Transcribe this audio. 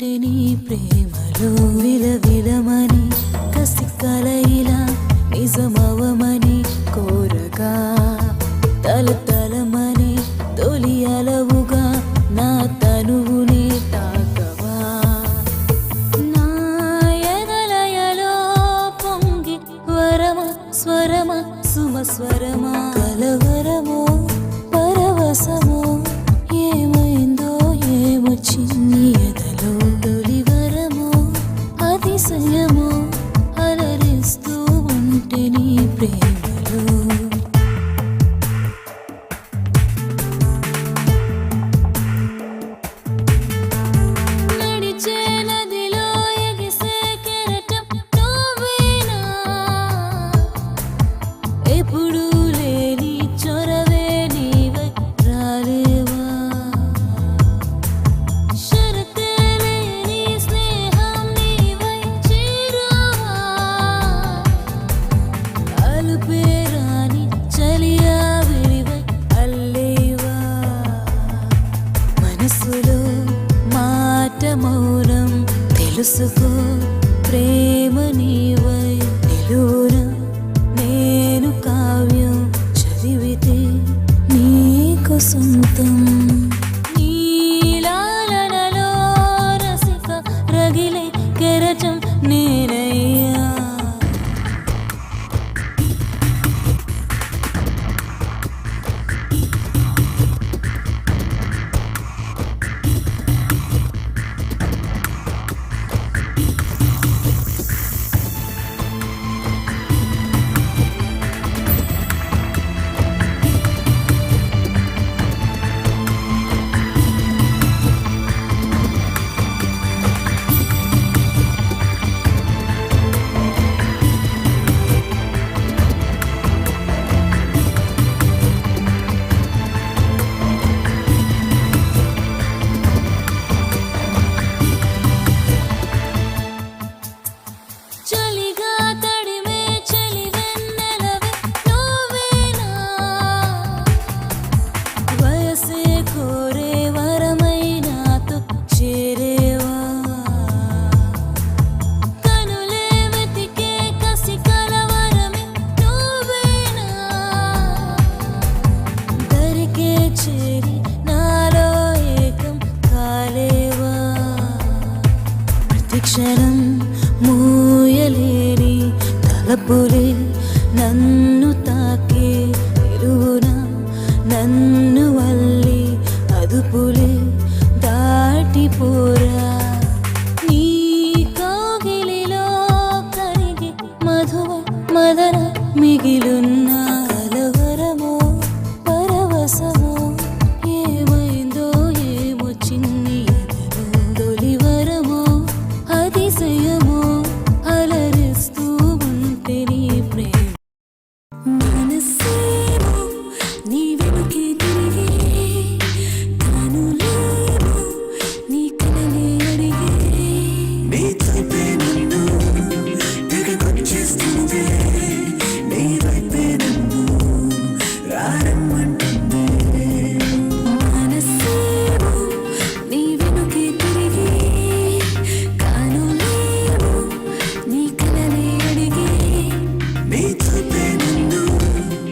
ఉంటే నీ ప్రేమలో విలవిలమని కసి కలయిలా నిజమవమని కోరగా తలతలమని తొలి అలవుగా నా తనువుని తాకవా నా ఎదలయలో పొంగి వరమ స్వరమ సుమస్వరమా కలవరమో పరవశమో ఏమైందో ఏమో చిన్ని ఎదలో తొలివరమో అతిశయమో అలరిస్తూ ఉంటే నీ ప్రేమలో నడిచే నదిలో ఎగిసే కెరటం నువ్వేనా ఎప్పుడు లేని చొరవే నీవై రాలేవా షరతే లేని స్నేహం నీవై చేరావా అలుపే రాని చలియా విరివై అల్లేవా మనసులో మాట మౌనం తెలుసుకో ప్రేమ నీవై నిలువున నేను కావ్యం చదివితే నీకు సొంతం నీలాలలో రసిక రగిలే కెరటం నేనయ్యా చలిగా తడిమే చలివెన్నెలవే నువ్వేనా వయసే కోరే వరమై నాతో చేరేవా కనులే వెతికే కసి కలవరమే నువ్వేనా దరికే చేరి నాలో ఏకం కాలేవా ప్రతిక్షణం మూయలేని తలపులే నన్ను